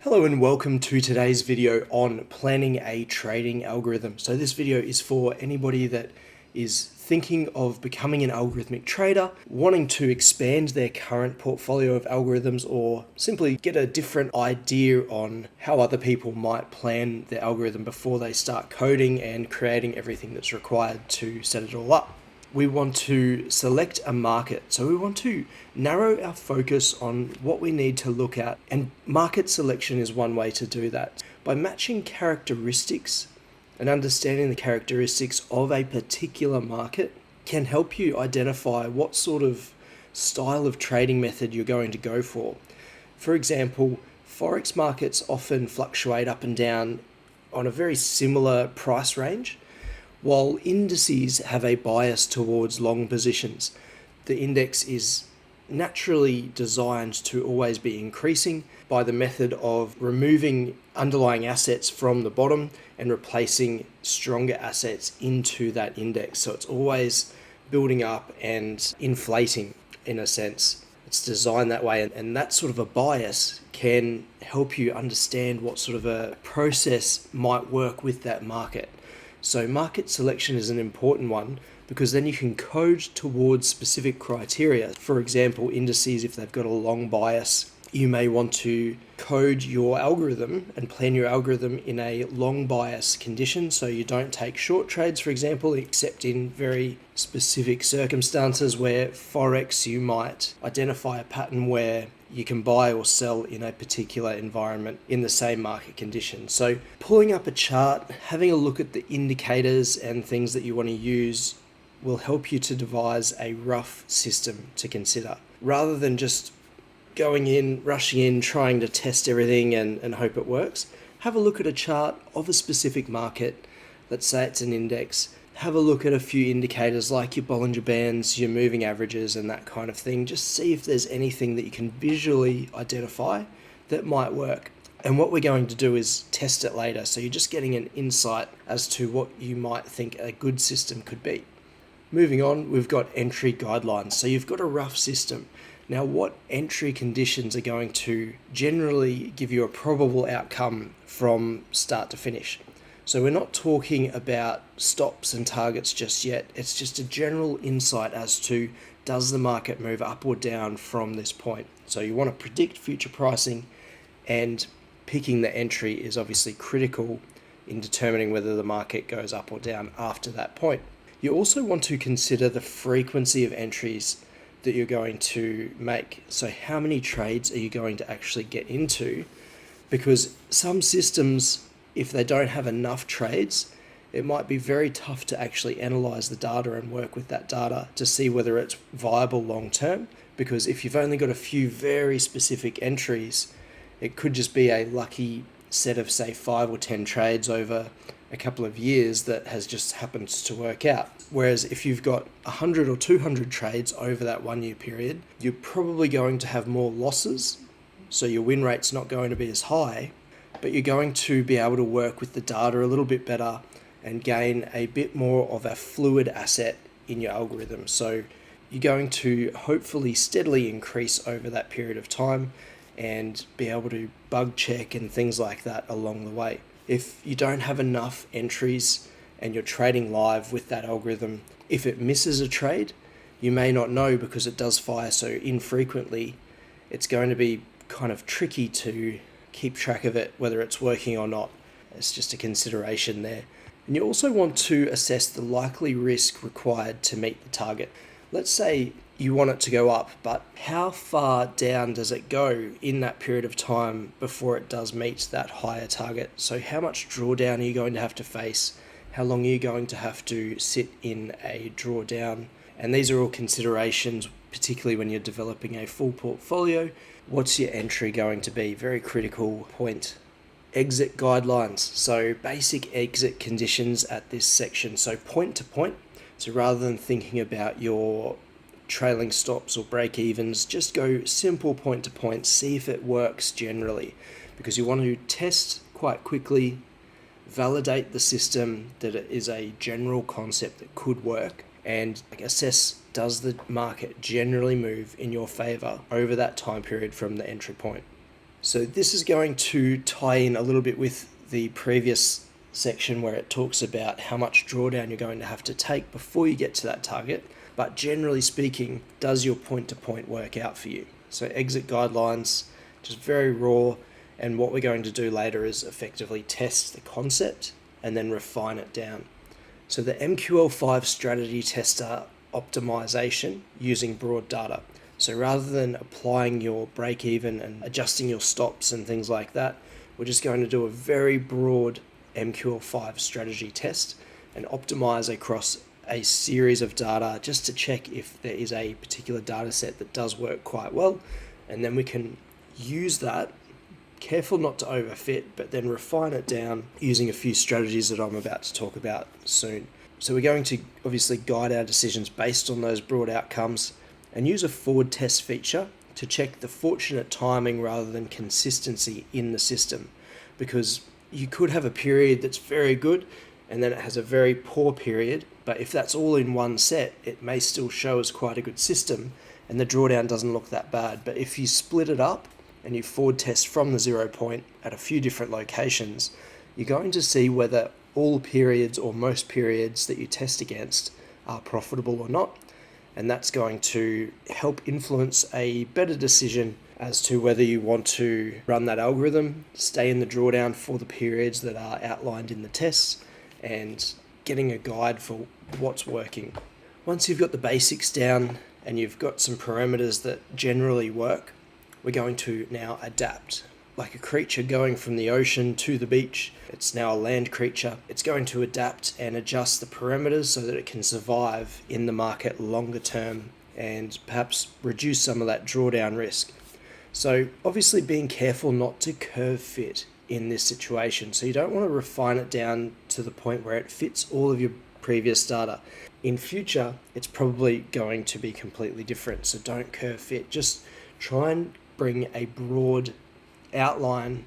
Hello and welcome to today's video on planning a trading algorithm. So this video is for anybody that is thinking of becoming an algorithmic trader, wanting to expand their current portfolio of algorithms, or simply get a different idea on how other people might plan their algorithm before they start coding and creating everything that's required to set it all up. We want to select a market. So we want to narrow our focus on what we need to look at. And market selection is one way to do that. By matching characteristics and understanding the characteristics of a particular market can help you identify what sort of style of trading method you're going to go for. For example, Forex markets often fluctuate up and down on a very similar price range, while indices have a bias towards long positions. The index is naturally designed to always be increasing by the method of removing underlying assets from the bottom and replacing stronger assets into that index. So it's always building up and inflating in a sense. It's designed that way, and that sort of a bias can help you understand what sort of a process might work with that market. So market selection is an important one because then you can code towards specific criteria. For example, indices, if they've got a long bias, you may want to code your algorithm and plan your algorithm in a long bias condition. So you don't take short trades, for example, except in very specific circumstances where Forex, you might identify a pattern where you can buy or sell in a particular environment in the same market condition. So pulling up a chart, having a look at the indicators and things that you want to use will help you to devise a rough system to consider. Rather than just going in, rushing in, trying to test everything and hope it works, have a look at a chart of a specific market. Let's say it's an index. Have a look at a few indicators like your Bollinger Bands, your moving averages and that kind of thing. Just see if there's anything that you can visually identify that might work. And what we're going to do is test it later. So you're just getting an insight as to what you might think a good system could be. Moving on, we've got entry guidelines. So you've got a rough system. Now, what entry conditions are going to generally give you a probable outcome from start to finish? So we're not talking about stops and targets just yet. It's just a general insight as to, does the market move up or down from this point? So you want to predict future pricing, and picking the entry is obviously critical in determining whether the market goes up or down after that point. You also want to consider the frequency of entries that you're going to make. So how many trades are you going to actually get into? Because some systems, if they don't have enough trades, it might be very tough to actually analyze the data and work with that data to see whether it's viable long term. Because if you've only got a few very specific entries, it could just be a lucky set of, say, 5 or 10 trades over a couple of years that has just happened to work out. Whereas if you've got 100 or 200 trades over that 1 year period, you're probably going to have more losses. So your win rate's not going to be as high, but you're going to be able to work with the data a little bit better and gain a bit more of a fluid asset in your algorithm. So you're going to hopefully steadily increase over that period of time and be able to bug check and things like that along the way. If you don't have enough entries and you're trading live with that algorithm, if it misses a trade, you may not know because it does fire so infrequently. It's going to be kind of tricky to keep track of it, whether it's working or not. It's just a consideration there. And you also want to assess the likely risk required to meet the target. Let's say you want it to go up, but how far down does it go in that period of time before it does meet that higher target? So how much drawdown are you going to have to face? How long are you going to have to sit in a drawdown? And these are all considerations, particularly when you're developing a full portfolio. What's your entry going to be? Very critical point. Exit guidelines. So basic exit conditions at this section. So point to point. So rather than thinking about your trailing stops or break evens, just go simple point to point, see if it works generally, because you want to test quite quickly, validate the system that it is a general concept that could work, and assess, does the market generally move in your favor over that time period from the entry point. So this is going to tie in a little bit with the previous section where it talks about how much drawdown you're going to have to take before you get to that target. But generally speaking, does your point-to-point work out for you? So exit guidelines, just very raw, and what we're going to do later is effectively test the concept and then refine it down. So the MQL5 strategy tester optimization using broad data. So rather than applying your break even and adjusting your stops and things like that, we're just going to do a very broad MQL5 strategy test and optimize across a series of data just to check if there is a particular data set that does work quite well. And then we can use that, careful not to overfit, but then refine it down using a few strategies that I'm about to talk about soon. So we're going to obviously guide our decisions based on those broad outcomes and use a forward test feature to check the fortunate timing rather than consistency in the system, because you could have a period that's very good and then it has a very poor period, but if that's all in one set, it may still show as quite a good system and the drawdown doesn't look that bad. But if you split it up and you forward test from the 0 point at a few different locations, you're going to see whether all periods or most periods that you test against are profitable or not. And that's going to help influence a better decision as to whether you want to run that algorithm, stay in the drawdown for the periods that are outlined in the tests, and getting a guide for what's working. Once you've got the basics down and you've got some parameters that generally work, we're going to now adapt. Like a creature going from the ocean to the beach, it's now a land creature. It's going to adapt and adjust the parameters so that it can survive in the market longer term and perhaps reduce some of that drawdown risk. So obviously being careful not to curve fit in this situation. So you don't want to refine it down to the point where it fits all of your previous data. In future, it's probably going to be completely different. So don't curve fit. Just try and bring a broad outline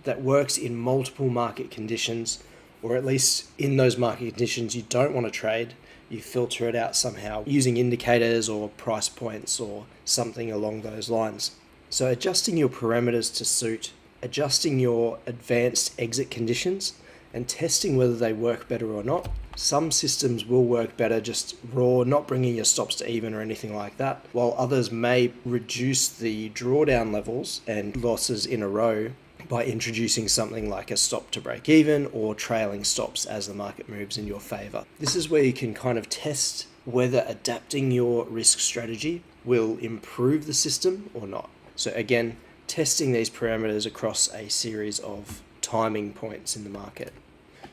that works in multiple market conditions, or at least in those market conditions you don't want to trade. You filter it out somehow using indicators or price points or something along those lines. So adjusting your parameters to suit, adjusting your advanced exit conditions, and testing whether they work better or not. Some systems will work better just raw, not bringing your stops to even or anything like that, while others may reduce the drawdown levels and losses in a row by introducing something like a stop to break even or trailing stops as the market moves in your favor. This is where you can kind of test whether adapting your risk strategy will improve the system or not. So again, testing these parameters across a series of timing points in the market.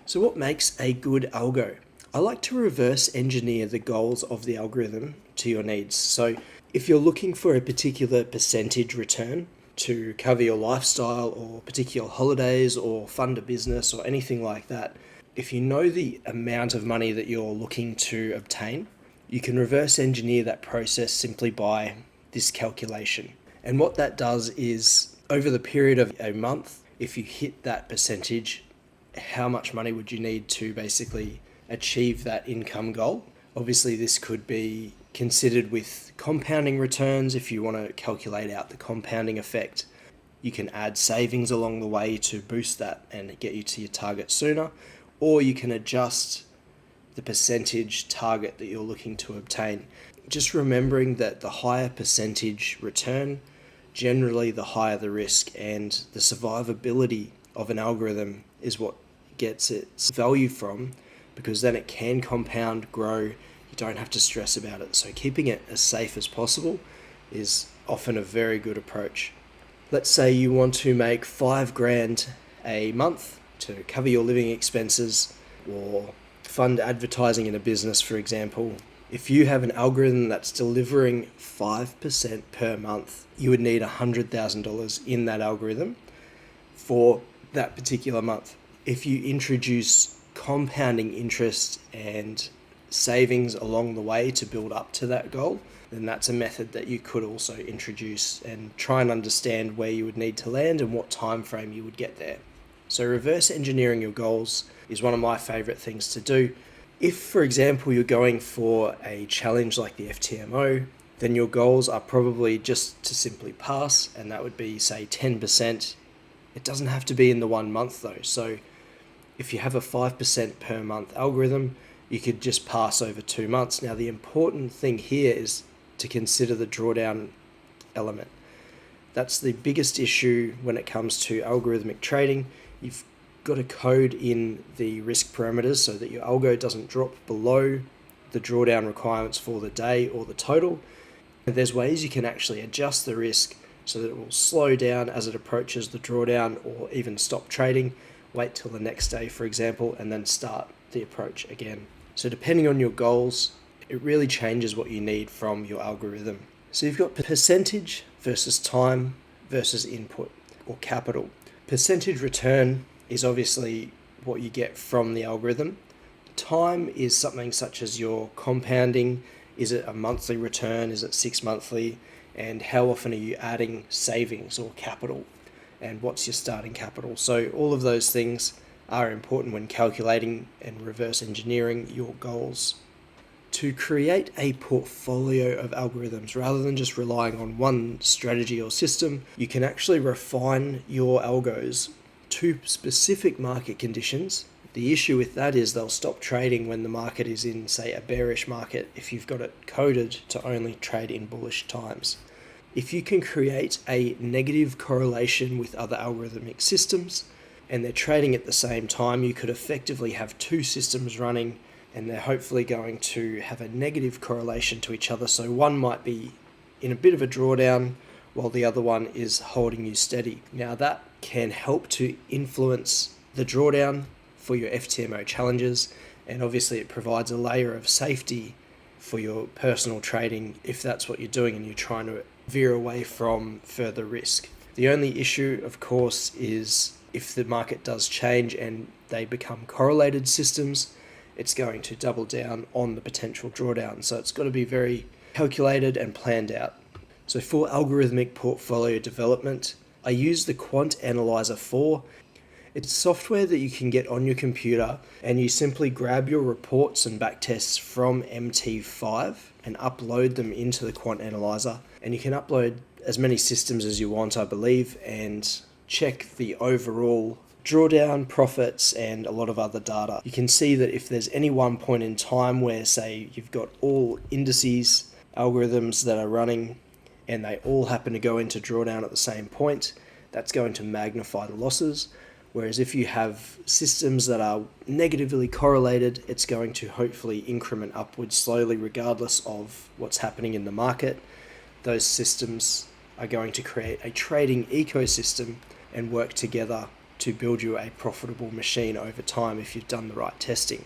So what makes a good algo? I like to reverse engineer the goals of the algorithm to your needs. So if you're looking for a particular percentage return to cover your lifestyle or particular holidays or fund a business or anything like that, if you know the amount of money that you're looking to obtain, you can reverse engineer that process simply by this calculation. And what that does is, over the period of a month, if you hit that percentage, how much money would you need to basically achieve that income goal? Obviously, this could be considered with compounding returns. If you want to calculate out the compounding effect, you can add savings along the way to boost that and get you to your target sooner, or you can adjust the percentage target that you're looking to obtain. Just remembering that the higher percentage return, generally the higher the risk, and the survivability of an algorithm is what gets its value from, because then it can compound, grow, you don't have to stress about it. So keeping it as safe as possible is often a very good approach. Let's say you want to make $5,000 a month to cover your living expenses or fund advertising in a business, for example. If you have an algorithm that's delivering 5% per month, you would need $100,000 in that algorithm for that particular month. If you introduce compounding interest and savings along the way to build up to that goal, then that's a method that you could also introduce and try and understand where you would need to land and what time frame you would get there. So reverse engineering your goals is one of my favorite things to do. If, for example, you're going for a challenge like the FTMO then your goals are probably just to simply pass, and that would be, say, 10%. It doesn't have to be in the 1 month though. So if you have a 5% per month algorithm, you could just pass over 2 months. Now, the important thing here is to consider the drawdown element. That's the biggest issue when it comes to algorithmic trading. You've got to code in the risk parameters so that your algo doesn't drop below the drawdown requirements for the day or the total. And there's ways you can actually adjust the risk so that it will slow down as it approaches the drawdown, or even stop trading, wait till the next day, for example, and then start the approach again. So depending on your goals, it really changes what you need from your algorithm. So you've got percentage versus time versus input or capital. Percentage return is obviously what you get from the algorithm. Time is something such as your compounding. Is it a monthly return? Is it 6 monthly? And how often are you adding savings or capital? And what's your starting capital? So all of those things are important when calculating and reverse engineering your goals. To create a portfolio of algorithms, rather than just relying on one strategy or system, you can actually refine your algos to specific market conditions. The issue with that is they'll stop trading when the market is in, say, a bearish market if you've got it coded to only trade in bullish times. If you can create a negative correlation with other algorithmic systems and they're trading at the same time, you could effectively have two systems running and they're hopefully going to have a negative correlation to each other. So one might be in a bit of a drawdown while the other one is holding you steady. Now that can help to influence the drawdown for your FTMO challenges, and obviously it provides a layer of safety for your personal trading if that's what you're doing and you're trying to veer away from further risk. The only issue, of course, is if the market does change and they become correlated systems, it's going to double down on the potential drawdown. So it's got to be very calculated and planned out. So for algorithmic portfolio development, I use the Quant Analyzer 4. It's software that you can get on your computer, and you simply grab your reports and backtests from MT5 and upload them into the Quant Analyzer. And you can upload as many systems as you want, I believe, and check the overall drawdown, profits, and a lot of other data. You can see that if there's any one point in time where, say, you've got all indices, algorithms that are running, and they all happen to go into drawdown at the same point, that's going to magnify the losses. Whereas if you have systems that are negatively correlated, it's going to hopefully increment upwards slowly regardless of what's happening in the market. Those systems are going to create a trading ecosystem and work together to build you a profitable machine over time if you've done the right testing.